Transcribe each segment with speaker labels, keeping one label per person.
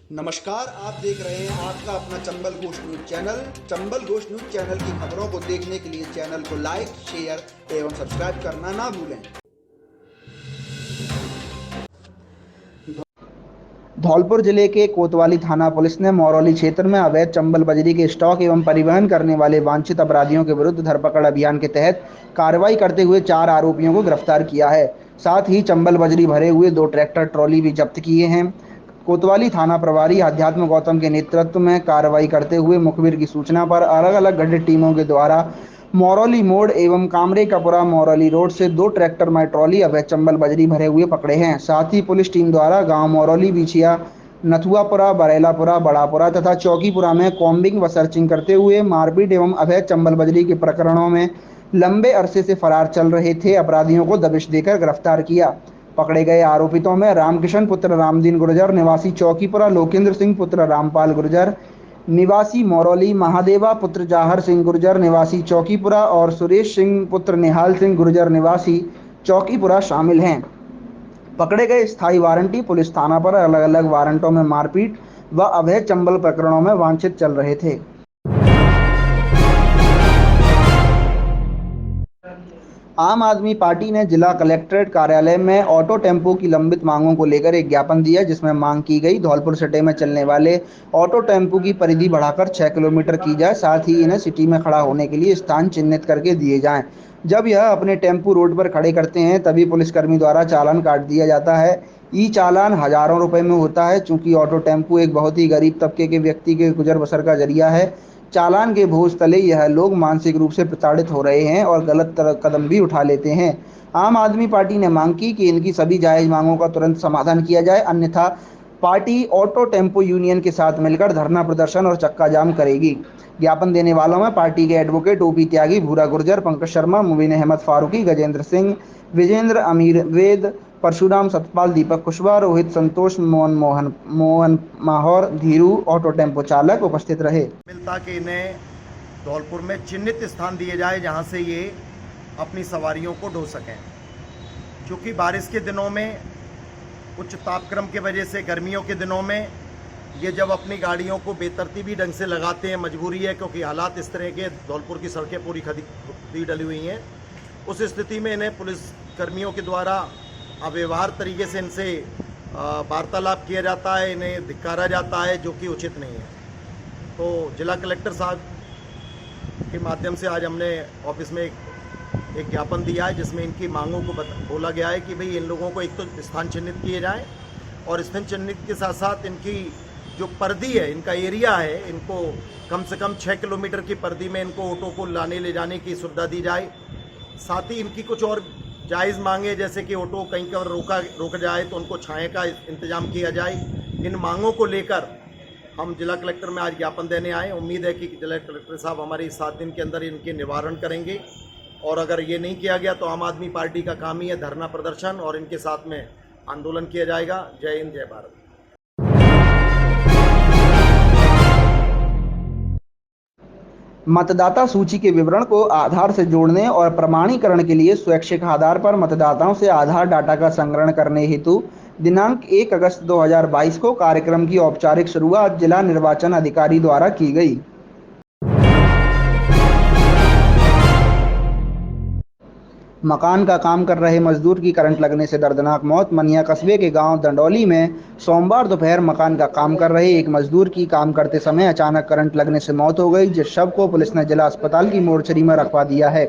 Speaker 1: नमस्कार, आप देख रहे हैं आपका अपना Chambal Ghosh news channel. Chambal Ghosh news channel की खबरों को देखने के लिए चैनल को लाइक, शेयर एवं सब्सक्राइब करना ना भूलें।
Speaker 2: धौलपुर जिले के कोतवाली थाना पुलिस ने मौरौली क्षेत्र में अवैध चंबल बजरी के स्टॉक एवं परिवहन करने वाले वांछित अपराधियों के विरुद्ध धरपकड़ अभियान के तहत कार्रवाई करते हुए 4 आरोपियों को गिरफ्तार किया है। साथ ही चंबल बजरी भरे हुए 2 ट्रैक्टर ट्रॉली भी जब्त किए हैं। कोतवाली थाना प्रभारी अध्यात्म गौतम के नेतृत्व में कार्रवाई करते हुए मुखबिर की सूचना पर अलग अलग गठित टीमों के द्वारा मौरौली मोड़ एवं कामरे कपुरा मौरौली रोड से 2 ट्रैक्टर माई ट्रॉली अवैध चंबल बजरी भरे हुए पकड़े हैं। साथ ही पुलिस टीम द्वारा गांव मौरौली बिछिया, नथुआपुरा, बरेलापुरा, बड़ापुरा तथा चौकीपुरा में कॉम्बिंग व सर्चिंग करते हुए मारपीट एवं अवैध चंबल बजरी के प्रकरणों में लंबे अरसे से फरार चल रहे थे अपराधियों को दबिश देकर गिरफ्तार किया। पकड़े गए आरोपितों में रामकिशन पुत्र रामदीन गुर्जर निवासी चौकीपुरा, लोकेंद्र सिंह पुत्र रामपाल गुर्जर निवासी मौरौली, महादेवा पुत्र जाहर सिंह गुर्जर निवासी चौकीपुरा और सुरेश सिंह पुत्र निहाल सिंह गुर्जर निवासी चौकीपुरा शामिल हैं। पकड़े गए स्थायी वारंटी पुलिस थाना पर अलग अलग वारंटों में मारपीट व अवैध चंबल प्रकरणों में वांछित चल रहे थे। आम आदमी पार्टी ने जिला कलेक्ट्रेट कार्यालय में ऑटो टेम्पो की लंबित मांगों को लेकर एक ज्ञापन दिया, जिसमें मांग की गई धौलपुर सिटी में चलने वाले ऑटो टेम्पो की परिधि बढ़ाकर 6 किलोमीटर की जाए। साथ ही इन्हें सिटी में खड़ा होने के लिए स्थान चिन्हित करके दिए जाएं। जब यह अपने टेम्पो रोड पर खड़े करते हैं तभी पुलिसकर्मी द्वारा चालान काट दिया जाता है। ई चालान हजारों रुपए में होता है। चूंकि ऑटो टेम्पो एक बहुत ही गरीब तबके के व्यक्ति के गुजर बसर का जरिया है, चालान के बोझ तले यह लोग मानसिक रूप से प्रताड़ित हो रहे हैं और गलत कदम भी उठा लेते हैं। आम आदमी पार्टी ने मांग की कि इनकी सभी जायज मांगों का तुरंत समाधान किया जाए, अन्यथा पार्टी ऑटो टेम्पो यूनियन के साथ मिलकर धरना प्रदर्शन और चक्का जाम करेगी। ज्ञापन देने वालों में पार्टी के एडवोकेट ओपी त्यागी, भूरा गुर्जर, पंकज शर्मा, मुबीन अहमद फारूकी, गजेंद्र सिंह, विजेंद्र अमीर वेद, परशुराम सतपाल, दीपक कुशवाहा, रोहित संतोष, मोहन माहौर, धीरू ऑटो टेम्पो चालक उपस्थित रहे।
Speaker 3: मिलता कि इन्हें धौलपुर में चिन्हित स्थान दिए जाए जहां से ये अपनी सवारियों को ढो सकें, क्योंकि बारिश के दिनों में उच्च तापक्रम की वजह से गर्मियों के दिनों में ये जब अपनी गाड़ियों को बेतरतीबी ढंग से लगाते हैं, मजबूरी है क्योंकि हालात इस तरह के, धौलपुर की सड़कें पूरी खदी डली हुई हैं, उस स्थिति में इन्हें पुलिस कर्मियों के द्वारा अव्यवहार तरीके से इनसे वार्तालाप किया जाता है, इन्हें धिक्कारा जाता है, जो कि उचित नहीं है। तो जिला कलेक्टर साहब के माध्यम से आज हमने ऑफिस में एक ज्ञापन दिया है, जिसमें इनकी मांगों को बोला गया है कि भाई इन लोगों को एक तो स्थान चिन्हित किए जाए और स्थान चिन्हित के साथ साथ इनकी जो परिधि है, इनका एरिया है, इनको कम से कम 6 किलोमीटर की परिधि में इनको ऑटो को लाने ले जाने की सुविधा दी जाए। साथ ही इनकी कुछ और जायज़ मांगे, जैसे कि ऑटो कहीं पर रोका जाए तो उनको छाया का इंतजाम किया जाए। इन मांगों को लेकर हम जिला कलेक्टर में आज ज्ञापन देने आए। उम्मीद है कि जिला कलेक्टर साहब हमारे 7 दिन के अंदर इनके निवारण करेंगे, और अगर ये नहीं किया गया तो आम आदमी पार्टी का काम ही है धरना प्रदर्शन, और इनके साथ में आंदोलन किया जाएगा। जय हिंद, जय भारत।
Speaker 2: मतदाता सूची के विवरण को आधार से जोड़ने और प्रमाणीकरण के लिए स्वैच्छिक आधार पर मतदाताओं से आधार डाटा का संग्रहण करने हेतु दिनांक 1 अगस्त 2022 को कार्यक्रम की औपचारिक शुरुआत जिला निर्वाचन अधिकारी द्वारा की गई। मकान का काम कर रहे मजदूर की करंट लगने से दर्दनाक मौत। मनिया कस्बे के गांव दंडौली में सोमवार दोपहर मकान का काम कर रहे एक मजदूर की काम करते समय अचानक करंट लगने से मौत हो गई, जिस शव को पुलिस ने जिला अस्पताल की मोर्चरी में रखवा दिया है।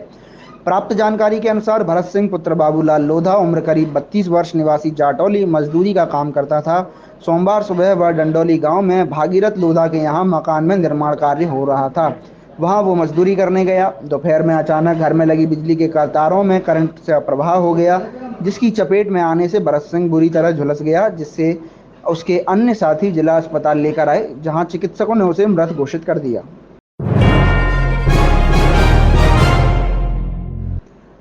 Speaker 2: प्राप्त जानकारी के अनुसार भरत सिंह पुत्र बाबूलाल लोधा, उम्र करीब 32 वर्ष, निवासी जाटौली, मजदूरी का काम करता था। सोमवार सुबह वह डंडौली गाँव में भागीरथ लोधा के यहाँ मकान में निर्माण कार्य हो रहा था, वहां वो मजदूरी करने गया। दोपहर में अचानक घर में लगी बिजली के तारों में करंट से प्रवाह हो गया, जिसकी चपेट में आने से भरत सिंह बुरी तरह झुलस गया, जिससे उसके अन्य साथी जिला अस्पताल लेकर आए, जहां चिकित्सकों ने उसे मृत घोषित कर दिया।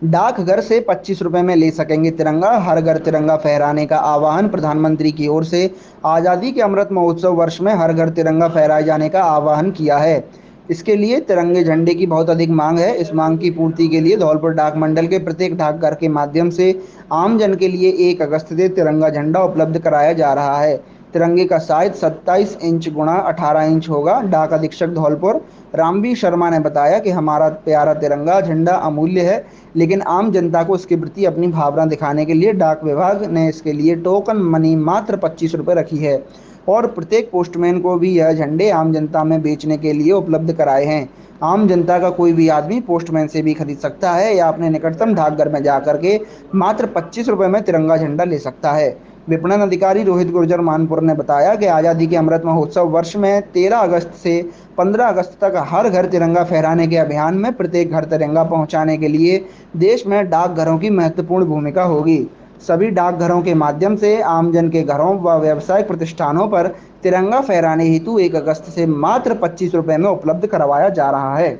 Speaker 2: डाकघर से 25 रुपए में ले सकेंगे तिरंगा, हर घर तिरंगा फहराने का आह्वान। प्रधानमंत्री की ओर से आज़ादी के अमृत महोत्सव वर्ष में हर घर तिरंगा फहराए जाने का आह्वान किया है। इसके लिए तिरंगे झंडे की बहुत अधिक मांग है। इस मांग की पूर्ति के लिए धौलपुर डाक मंडल के प्रत्येक डाकघर के माध्यम से आमजन के लिए 1 अगस्त से तिरंगा झंडा उपलब्ध कराया जा रहा है। तिरंगे का साइज 27 इंच गुणा 18 इंच होगा। डाक अधीक्षक धौलपुर रामवीर शर्मा ने बताया कि हमारा प्यारा तिरंगा झंडा अमूल्य है, लेकिन आम जनता को इसके प्रति अपनी भावना दिखाने के लिए डाक विभाग ने इसके लिए टोकन मनी मात्र 25 रुपये रखी है और प्रत्येक पोस्टमैन को भी यह झंडे आम जनता में बेचने के लिए उपलब्ध कराए हैं। आम जनता का कोई भी आदमी पोस्टमैन से भी खरीद सकता है या अपने निकटतम डाकघर में जाकर के मात्र 25 रुपये में तिरंगा झंडा ले सकता है। विपणन अधिकारी रोहित गुर्जर मानपुर ने बताया कि आज़ादी के अमृत महोत्सव वर्ष में 13 अगस्त से 15 अगस्त तक हर घर तिरंगा फहराने के अभियान में प्रत्येक घर तिरंगा पहुंचाने के लिए देश में डाकघरों की महत्वपूर्ण भूमिका होगी। सभी डाकघरों के माध्यम से आमजन के घरों व व्यावसायिक प्रतिष्ठानों पर तिरंगा फहराने हेतु 1 अगस्त से मात्र 25 रुपये में उपलब्ध करवाया जा रहा है।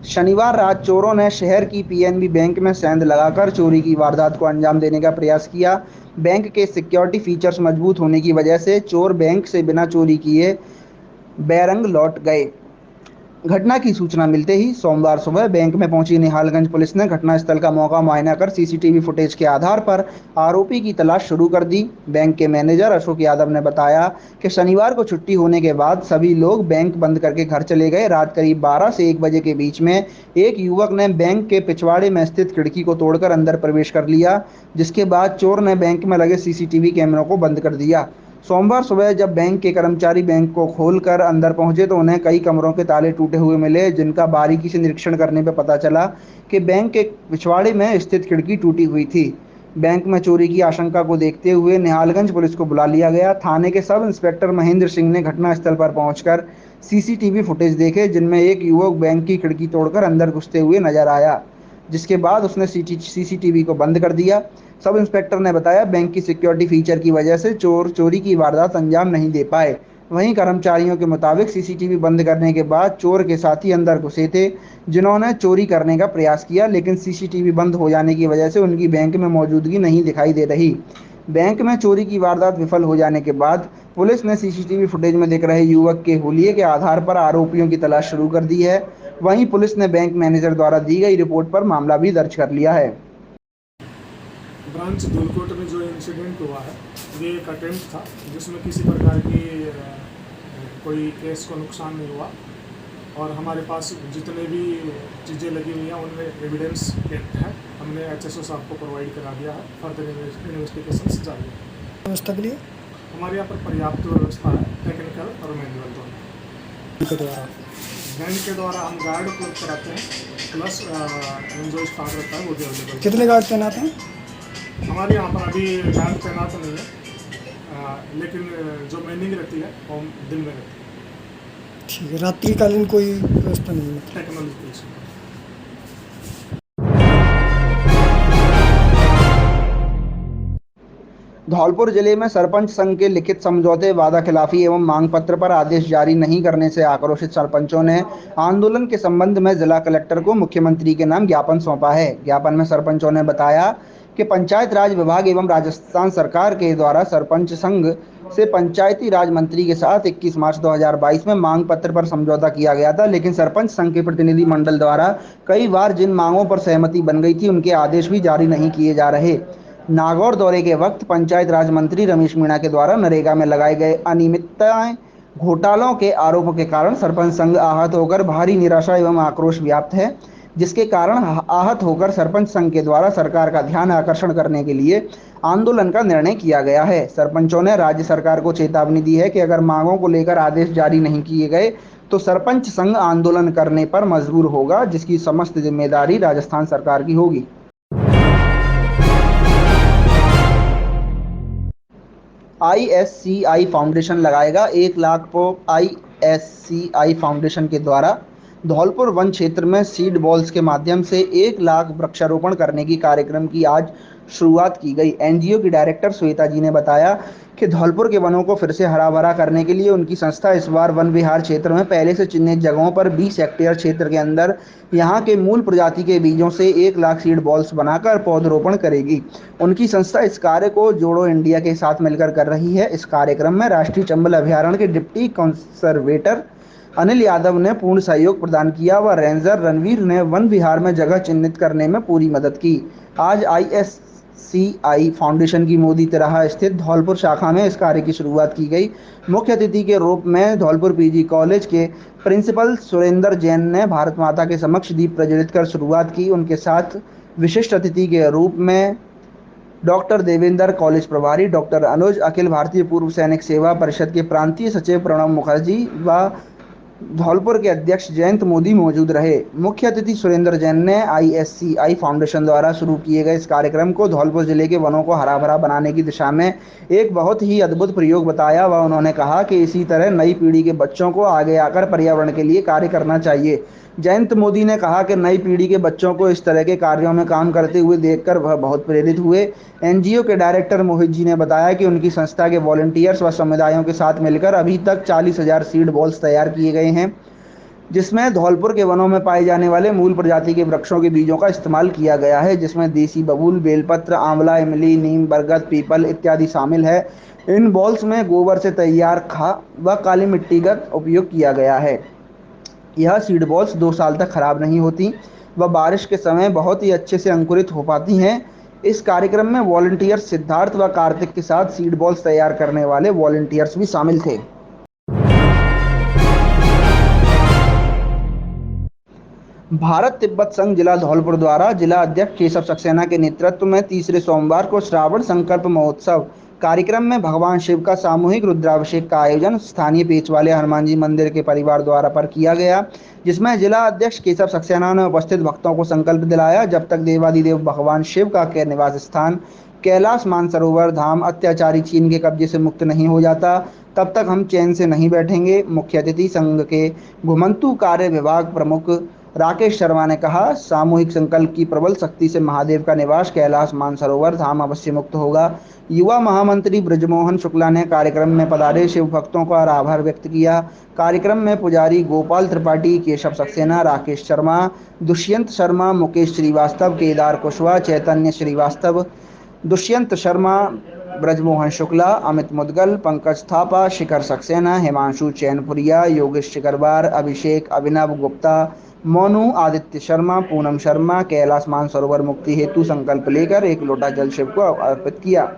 Speaker 2: शनिवार रात चोरों ने शहर की पीएनबी बैंक में सेंध लगाकर चोरी की वारदात को अंजाम देने का प्रयास किया। बैंक के सिक्योरिटी फीचर्स मजबूत होने की वजह से चोर बैंक से बिना चोरी किए बेरंग लौट गए। घटना की सूचना मिलते ही सोमवार सुबह बैंक में पहुंची निहालगंज पुलिस ने घटनास्थल का मौका मुआयना कर सीसीटीवी फुटेज के आधार पर आरोपी की तलाश शुरू कर दी। बैंक के मैनेजर अशोक यादव ने बताया कि शनिवार को छुट्टी होने के बाद सभी लोग बैंक बंद करके घर चले गए। रात करीब 12 से 1 बजे के बीच में एक युवक ने बैंक के पिछवाड़े में स्थित खिड़की को तोड़कर अंदर प्रवेश कर लिया, जिसके बाद चोर ने बैंक में लगे सीसीटीवी कैमरों को बंद कर दिया। सोमवार सुबह जब बैंक के कर्मचारी बैंक को खोलकर अंदर पहुंचे तो उन्हें कई कमरों के ताले टूटे हुए मिले, जिनका बारीकी से निरीक्षण करने पर पता चला कि बैंक के पिछवाड़े में स्थित खिड़की टूटी हुई थी। बैंक में चोरी की आशंका को देखते हुए निहालगंज पुलिस को बुला लिया गया। थाने के सब इंस्पेक्टर महेंद्र सिंह ने घटनास्थल पर पहुंचकर सीसीटीवी फुटेज देखे, जिनमें एक युवक बैंक की खिड़की तोड़कर अंदर घुसते हुए नजर आया, जिसके बाद उसने सीसीटीवी को बंद कर दिया। सब इंस्पेक्टर ने बताया बैंक की सिक्योरिटी फीचर की वजह से चोर चोरी की वारदात अंजाम नहीं दे पाए। वहीं कर्मचारियों के मुताबिक सीसीटीवी बंद करने के बाद चोर के साथी अंदर घुसे थे, जिन्होंने चोरी करने का प्रयास किया, लेकिन सीसीटीवी बंद हो जाने की वजह से उनकी बैंक में मौजूदगी नहीं दिखाई दे रही। बैंक में चोरी की वारदात विफल हो जाने के बाद पुलिस ने सीसीटीवी फुटेज में दिख रहे युवक के हुलिये के आधार पर आरोपियों की तलाश शुरू कर दी है। वहीं पुलिस ने बैंक मैनेजर द्वारा दी गई रिपोर्ट पर मामला भी दर्ज कर लिया है।
Speaker 4: ब्रांच धुलकोट में जो इंसिडेंट हुआ है ये एक अटेम्प्ट था, जिसमें किसी प्रकार की कोई केस को नुकसान नहीं हुआ और हमारे पास जितने भी चीज़ें लगी हुई हैं उनमें एविडेंस है, हमने एचएसओ साहब को प्रोवाइड करा दिया है। फर्दर इन्वेस्टिगेशन जारी है।
Speaker 5: व्यवस्था के लिए
Speaker 4: हमारे यहाँ पर पर्याप्त व्यवस्था है, टेक्निकल और मैनुअल दोनों। बैंक के द्वारा हम गार्ड उपलब्ध कराते हैं, प्लस जो स्टाफ रहता है वो भी अवेलेबल।
Speaker 5: कितने गार्ड तैनात हैं?
Speaker 4: हमारे यहाँ पर अभी गार्ड तैनात नहीं है, लेकिन जो मैनिंग रहती है वो दिन में रहती है।
Speaker 5: ठीक है, रात्रिकालीन कोई व्यवस्था नहीं है?
Speaker 4: टेक्नोलॉजी से
Speaker 2: धौलपुर जिले में सरपंच संघ के लिखित समझौते, वादा खिलाफी एवं मांग पत्र पर आदेश जारी नहीं करने से आक्रोशित सरपंचों ने आंदोलन के संबंध में जिला कलेक्टर को मुख्यमंत्री के नाम ज्ञापन सौंपा है। ज्ञापन में सरपंचों ने बताया कि पंचायत राज विभाग एवं राजस्थान सरकार के द्वारा सरपंच संघ से पंचायती राज मंत्री के साथ 21 मार्च 2022 में मांग पत्र पर समझौता किया गया था, लेकिन सरपंच संघ के प्रतिनिधि मंडल द्वारा कई बार जिन मांगों पर सहमति बन गई थी उनके आदेश भी जारी नहीं किए जा रहे। नागौर दौरे के वक्त पंचायत राज मंत्री रमेश मीणा के द्वारा नरेगा में लगाए गए अनियमितताएं, घोटालों के आरोपों के कारण सरपंच संघ आहत होकर भारी निराशा एवं आक्रोश व्याप्त है, जिसके कारण आहत होकर सरपंच संघ के द्वारा सरकार का ध्यान आकर्षण करने के लिए आंदोलन का निर्णय किया गया है। सरपंचों ने राज्य सरकार को चेतावनी दी है कि अगर मांगों को लेकर आदेश जारी नहीं किए गए तो सरपंच संघ आंदोलन करने पर मजबूर होगा, जिसकी समस्त जिम्मेदारी राजस्थान सरकार की होगी। ISCI फाउंडेशन लगाएगा 1 लाख को। ISCI फाउंडेशन के द्वारा धौलपुर वन क्षेत्र में सीड बॉल्स के माध्यम से 1 लाख वृक्षारोपण करने की कार्यक्रम की आज शुरुआत की गई। एनजीओ की डायरेक्टर श्वेता जी ने बताया कि धौलपुर के वनों को फिर से हरा भरा करने के लिए उनकी संस्था इस बार वन विहार क्षेत्र में पहले से चिन्हित जगहों पर 20 हेक्टेयर क्षेत्र के अंदर यहाँ के मूल प्रजाति के बीजों से 1 लाख सीड बॉल्स बनाकर पौधरोपण करेगी। उनकी संस्था इस कार्य को जोड़ो इंडिया के साथ मिलकर कर रही है। इस कार्यक्रम में राष्ट्रीय चंबल अभयारण्य के डिप्टी कंजर्वेटर अनिल यादव ने पूर्ण सहयोग प्रदान किया व रेंजर रणवीर ने वन विहार में जगह चिन्हित करने में पूरी मदद की। आज ISCI फाउंडेशन की मोदी तिराहा स्थित धौलपुर शाखा में इस कार्य की शुरुआत की गई। मुख्य अतिथि के रूप में धौलपुर PG कॉलेज के प्रिंसिपल सुरेंद्र जैन ने भारत माता के समक्ष दीप प्रज्वलित कर शुरुआत की। उनके साथ विशिष्ट अतिथि के रूप में डॉक्टर देवेंद्र, कॉलेज प्रभारी डॉक्टर अनुज, अखिल भारतीय पूर्व सैनिक सेवा परिषद के प्रांतीय सचिव प्रणब मुखर्जी व धौलपुर के अध्यक्ष जयंत मोदी मौजूद रहे। मुख्य अतिथि सुरेंद्र जैन ने ISCI फाउंडेशन द्वारा शुरू किए गए इस कार्यक्रम को धौलपुर जिले के वनों को हरा भरा बनाने की दिशा में एक बहुत ही अद्भुत प्रयोग बताया व उन्होंने कहा कि इसी तरह नई पीढ़ी के बच्चों को आगे आकर पर्यावरण के लिए कार्य करना चाहिए। जयंत मोदी ने कहा कि नई पीढ़ी के बच्चों को इस तरह के कार्यों में काम करते हुए देखकर वह बहुत प्रेरित हुए। NGO के डायरेक्टर मोहित जी ने बताया कि उनकी संस्था के वॉलंटियर्स व समुदायों के साथ मिलकर अभी तक 40,000 सीड बॉल्स तैयार किए गए हैं, जिसमें धौलपुर के वनों में पाए जाने वाले मूल प्रजाति के वृक्षों के बीजों का इस्तेमाल किया गया है, जिसमें देसी बबूल, बेलपत्र, आंवला, इमली, नीम, बरगद, पीपल इत्यादि शामिल है। इन बॉल्स में गोबर से तैयार खाद व काली मिट्टी का उपयोग किया गया है। यह सीड बॉल्स 2 साल तक खराब नहीं होती व बारिश के समय बहुत ही अच्छे से अंकुरित हो पाती हैं। इस कार्यक्रम में वॉलंटियर्स सिद्धार्थ व कार्तिक के साथ सीड बॉल्स तैयार करने वाले वॉलंटियर्स भी शामिल थे। भारत तिब्बत संघ जिला धौलपुर द्वारा जिला अध्यक्ष केशव सक्सेना के नेतृत्व में तीसरे सोमवार को श्रावण संकल्प महोत्सव कार्यक्रम में भगवान शिव का सामूहिक रुद्राभिषेक का आयोजन स्थानीय पेच वाले हनुमान जी मंदिर के परिवार द्वारा पर किया गया, जिसमें जिला अध्यक्ष केशव सक्सेना ने उपस्थित भक्तों को संकल्प दिलाया, जब तक देवादिदेव भगवान शिव का के निवास स्थान कैलाश मानसरोवर धाम अत्याचारी चीन के कब्जे से मुक्त नहीं हो जाता, तब तक हम चैन से नहीं बैठेंगे। मुख्य अतिथि संघ के घुमंतु कार्य विभाग प्रमुख राकेश शर्मा ने कहा, सामूहिक संकल्प की प्रबल शक्ति से महादेव का निवास कैलाश मानसरोवर धाम अवश्य मुक्त होगा। युवा महामंत्री ब्रजमोहन शुक्ला ने कार्यक्रम में पधारे शिव भक्तों का आभार व्यक्त किया। कार्यक्रम में पुजारी गोपाल त्रिपाठी, केशव सक्सेना, राकेश शर्मा, दुष्यंत शर्मा, मुकेश श्रीवास्तव, केदार कुशवाहा, चैतन्य श्रीवास्तव, दुष्यंत शर्मा, ब्रजमोहन शुक्ला, अमित मुदगल, पंकज थापा, शिखर सक्सेना, हिमांशु चैनपुरिया, योगेश शिकरवार, अभिषेक, अभिनव गुप्ता, मोनू, आदित्य शर्मा, पूनम शर्मा कैलाश मानसरोवर मुक्ति हेतु संकल्प लेकर एक लोटा जल शिव को अर्पित किया।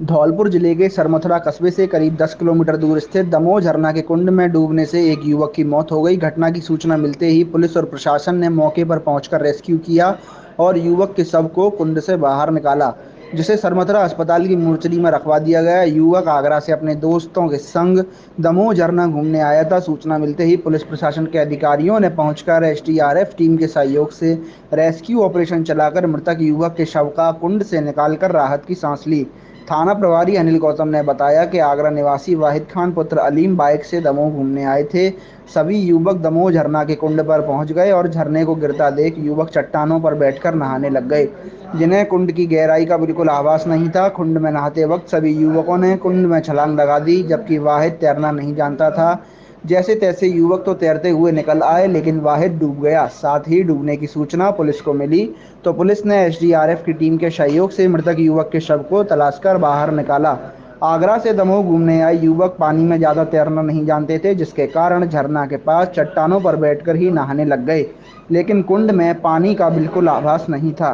Speaker 2: धौलपुर जिले के सरमथुरा कस्बे से करीब 10 किलोमीटर दूर स्थित दमोह झरना के कुंड में डूबने से एक युवक की मौत हो गई। घटना की सूचना मिलते ही पुलिस और प्रशासन ने मौके पर पहुंचकर रेस्क्यू किया और युवक के शव को कुंड से बाहर निकाला, जिसे सरमथुरा अस्पताल की मोर्चरी में रखवा दिया गया। युवक आगरा से अपने दोस्तों के संग दमोह झरना घूमने आया था। सूचना मिलते ही पुलिस प्रशासन के अधिकारियों ने पहुंचकर SDRF टीम के सहयोग से रेस्क्यू ऑपरेशन चलाकर मृतक युवक के शव का कुंड से निकालकर राहत की सांस ली। थाना प्रभारी अनिल गौतम ने बताया कि आगरा निवासी वाहिद खान पुत्र अलीम बाइक से दमोह घूमने आए थे। सभी युवक दमोह झरना के कुंड पर पहुंच गए और झरने को गिरता देख युवक चट्टानों पर बैठकर नहाने लग गए, जिन्हें कुंड की गहराई का बिल्कुल आभास नहीं था। कुंड में नहाते वक्त सभी युवकों ने कुंड में छलांग लगा दी, जबकि वाहिद तैरना नहीं जानता था। जैसे तैसे युवक तो तैरते हुए निकल आए, लेकिन वाहिद डूब गया। साथ ही डूबने की सूचना पुलिस को मिली तो पुलिस ने SDRF की टीम के सहयोग से मृतक युवक के शव को तलाशकर बाहर निकाला। आगरा से दमोह घूमने आए युवक पानी में ज़्यादा तैरना नहीं जानते थे, जिसके कारण झरना के पास चट्टानों पर बैठकर ही नहाने लग गए, लेकिन कुंड में पानी का बिल्कुल आभास नहीं था।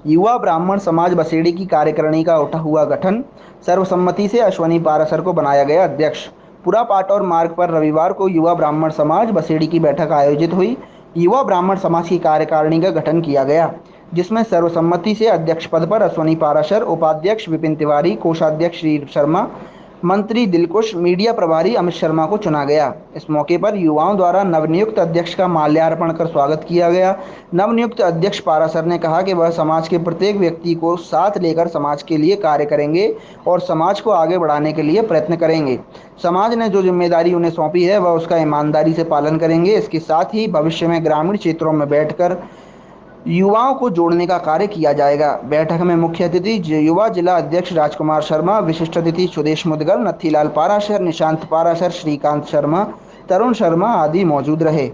Speaker 2: युवा ब्राह्मण समाज बसेड़ी की कार्यकारिणी का उठा हुआ गठन, सर्वसम्मति से अश्वनी पाराशर को बनाया गया अध्यक्ष। पूरा पाटौर मार्ग पर रविवार को युवा ब्राह्मण समाज बसेड़ी की बैठक आयोजित हुई। युवा ब्राह्मण समाज की कार्यकारिणी का गठन किया गया, जिसमें सर्वसम्मति से अध्यक्ष पद पर अश्वनी पाराशर, उपाध्यक्ष विपिन तिवारी, कोषाध्यक्ष श्री शर्मा, मंत्री दिलकुश, मीडिया प्रभारी अमित शर्मा को चुना गया। इस मौके पर युवाओं द्वारा नवनियुक्त अध्यक्ष का माल्यार्पण कर स्वागत किया गया। नवनियुक्त अध्यक्ष पाराशर ने कहा कि वह समाज के प्रत्येक व्यक्ति को साथ लेकर समाज के लिए कार्य करेंगे और समाज को आगे बढ़ाने के लिए प्रयत्न करेंगे। समाज ने जो जिम्मेदारी उन्हें सौंपी है वह उसका ईमानदारी से पालन करेंगे। इसके साथ ही भविष्य में ग्रामीण क्षेत्रों में बैठकर युवाओं को जोड़ने का कार्य किया जाएगा। बैठक में मुख्य अतिथि युवा जिला अध्यक्ष राजकुमार शर्मा, विशिष्ट अतिथि सुदेश मुदगल, नथीलाल पाराशर, निशांत पाराशर, श्रीकांत शर्मा, तरुण शर्मा आदि मौजूद रहे।